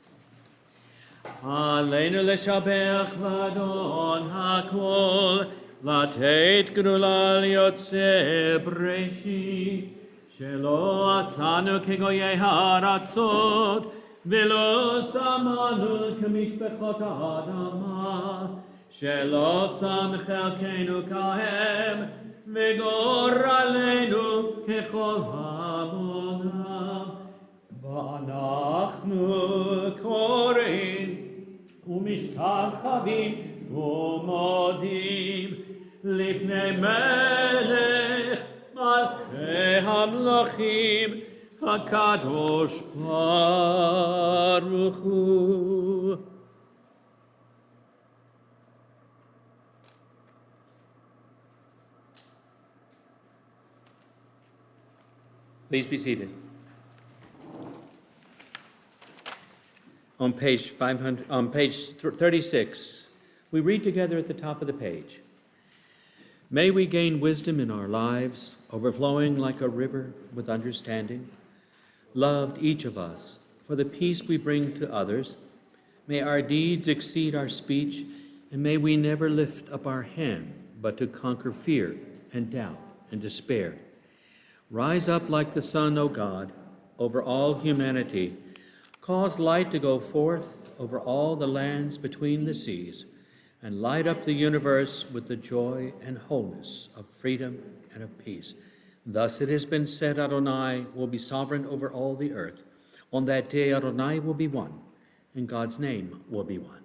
Aleinu leshabech v'adon hakol, lateit gdula liotze breshi, shelo asanu kegoyei haratzot, ולא שמענו כמשפחות האדמה, שלא שם חלקנו כהם, וגורלנו ככל המונם. ואנחנו קוראים ומשתחווים ומודים לפני מלך מלכי המלכים, HaKadosh Baruch Hu. Please be seated. On page 36, we read together at the top of the page. May we gain wisdom in our lives, overflowing like a river with understanding. Loved each of us for the peace we bring to others. May our deeds exceed our speech, and may we never lift up our hand but to conquer fear and doubt and despair. Rise up like the sun, O God, over all humanity. Cause light to go forth over all the lands between the seas, and light up the universe with the joy and wholeness of freedom and of peace. Thus it has been said, Adonai will be sovereign over all the earth. On that day, Adonai will be one, and God's name will be one.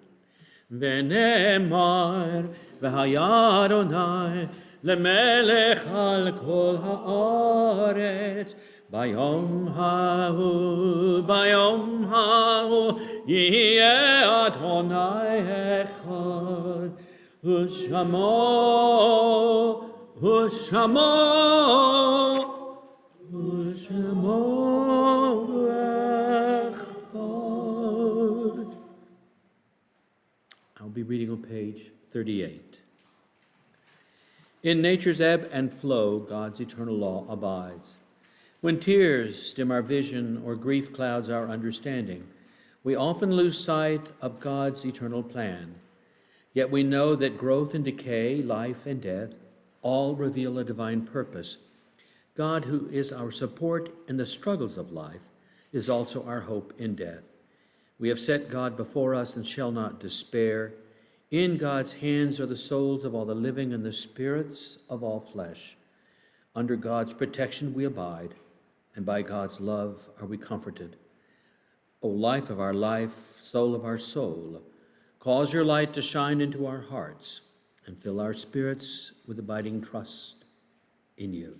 V'ne'emar v'haya Adonai lemelech al kol haaretz. Bayom ha'u yeh Adonai echad, u'shamo Hushamo, Hushamo Echad. I'll be reading on page 38. In nature's ebb and flow, God's eternal law abides. When tears dim our vision or grief clouds our understanding, we often lose sight of God's eternal plan. Yet we know that growth and decay, life and death, all reveal a divine purpose. God, who is our support in the struggles of life, is also our hope in death. We have set God before us and shall not despair. In God's hands are the souls of all the living and the spirits of all flesh. Under God's protection we abide, and by God's love are we comforted. O life of our life, soul of our soul, cause your light to shine into our hearts and fill our spirits with abiding trust in you.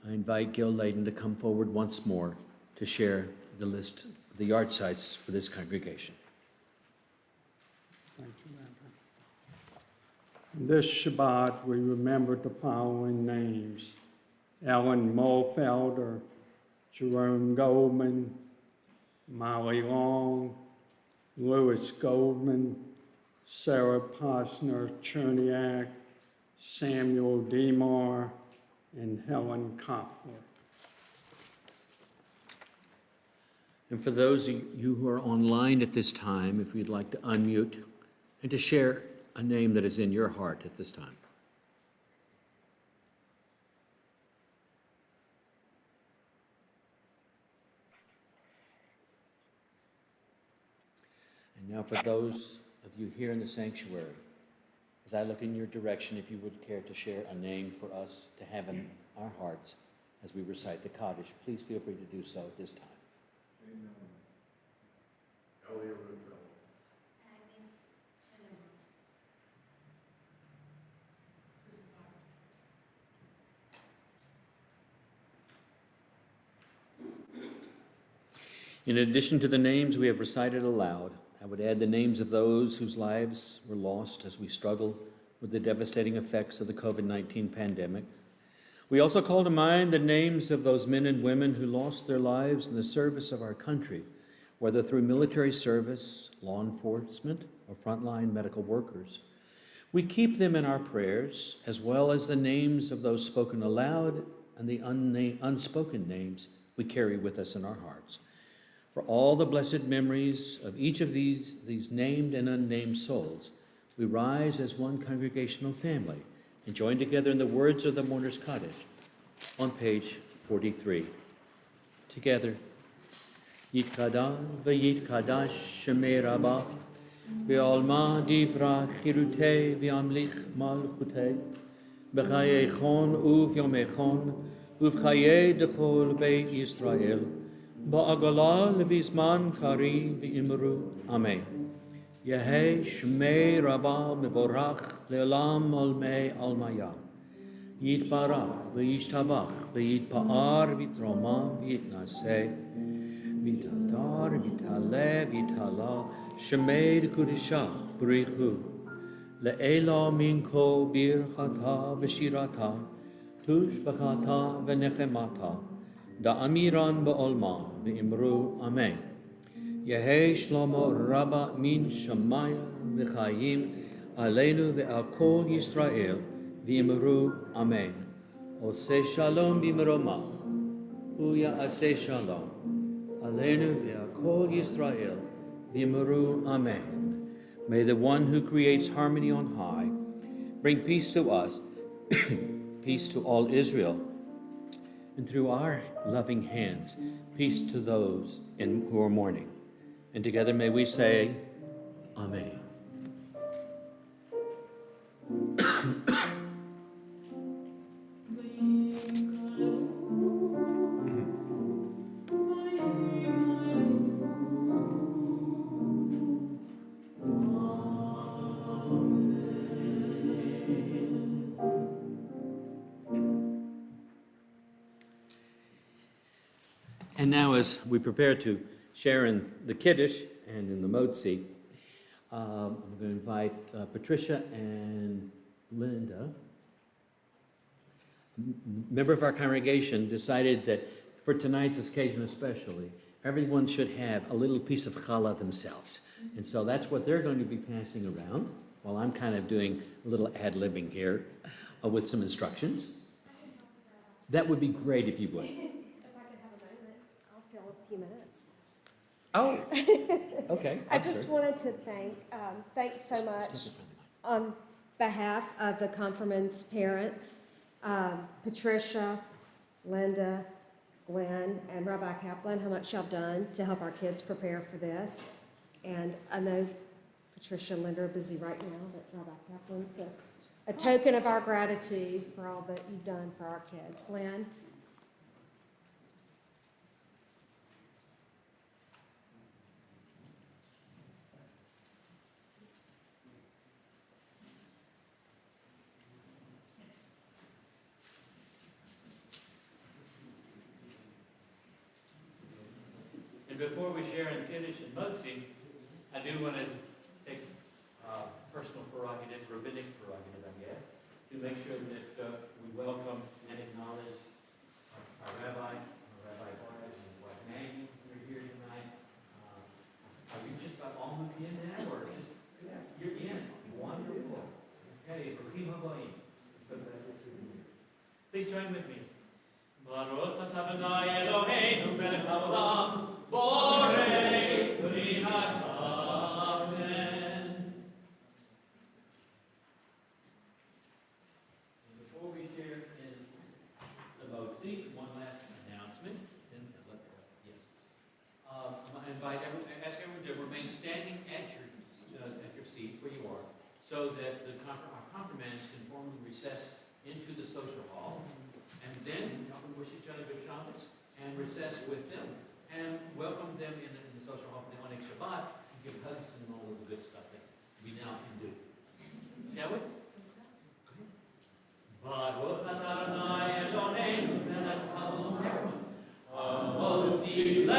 I invite Gil Layden to come forward once more to share the list of the yard sites for this congregation. Thank you, Reverend. This Shabbat, we remembered the following names: Ellen Mulfelder, Jerome Goldman, Molly Long, Louis Goldman, Sarah Posner Cherniak, Samuel Demar, and Helen Kopler. And for those of you who are online at this time, if you'd like to unmute and to share a name that is in your heart at this time. And now for those of you here in the sanctuary, as I look in your direction, if you would care to share a name for us to have in our hearts as we recite the Kaddish, please feel free to do so at this time. In addition to the names we have recited aloud, I would add the names of those whose lives were lost as we struggle with the devastating effects of the COVID-19 pandemic. We also call to mind the names of those men and women who lost their lives in the service of our country, whether through military service, law enforcement, or frontline medical workers. We keep them in our prayers, as well as the names of those spoken aloud and the unspoken names we carry with us in our hearts. For all the blessed memories of each of these named and unnamed souls, we rise as one congregational family and join together in the words of the Mourner's Kaddish on page 43. Together, Yitkada v'yitkadash shemei Rabbah v'alma divra chirutei v'amlich malchutei b'chayeichon u'v'yomeichon u'v'chayei dechol beit Yisrael ba'agala levisman kari v'imru. Amen. Yehei shmei Rabbah mevorach le'olam olmei almaya. Yitbarach v'yishtabach v'yitpa'ar v'yitroma v'yitnaseh v'yitadar v'yitaleh v'yitala shmei d'kudisha b'richu le'ela minko birchata v'shirata tush b'chata v'nechemata da'amiran ba'olma v'imru. Amen. Yehei Shlomo Rabba min Shamaya v'chayim aleinu ve'al kol Yisrael v'imru. Amen. Oseh shalom b'imroma u'ya'aseh shalom aleinu ve'al kol Yisrael v'imru. Amen. May the one who creates harmony on high bring peace to us, peace to all Israel, and through our loving hands, peace to those who are mourning. And together may we say, Amen. And now as we prepare to share in the Kiddush and in the Motzi, I'm going to invite Patricia and Linda member of our congregation decided that for tonight's occasion especially, everyone should have a little piece of challah themselves. And so that's what they're going to be passing around while I'm kind of doing a little ad-libbing here with some instructions. That would be great if you would. If I could have a moment, I'll fill a few minutes. Oh, okay. I just wanted to thanks so much on behalf of the Confirmand's parents, Patricia, Linda, Glenn, and Rabbi Kaplan, how much y'all done to help our kids prepare for this. And I know Patricia and Linda are busy right now, but Rabbi Kaplan's a token of our gratitude for all that you've done for our kids. Glenn? And before we share in Kiddush and Motzi, I do want to take personal prerogative, rabbinic prerogative, I guess, to make sure that we welcome and acknowledge our Rabbi Horace and his wife Maggie, who are here tonight. Are you just about almost in now, or just, you're in? Wonderful. Okay, Baruchim Habayim. Please join with me. Baruch atah Adonai Eloheinu melech haolam, borei pri ha'amen. Before we share in the Motzi, one last announcement. Ask everyone to remain standing at your seat where you are, so that our confirmands can formally recess into the social hall, and then y'all can wish each other good Shabbos and recess with them, and welcome them in the social hall for the Onik Shabbat, and give hugs and all of the good stuff that we now can do. Shall we? Baruch atah Adonai Eloheinu melech haolam, Motzi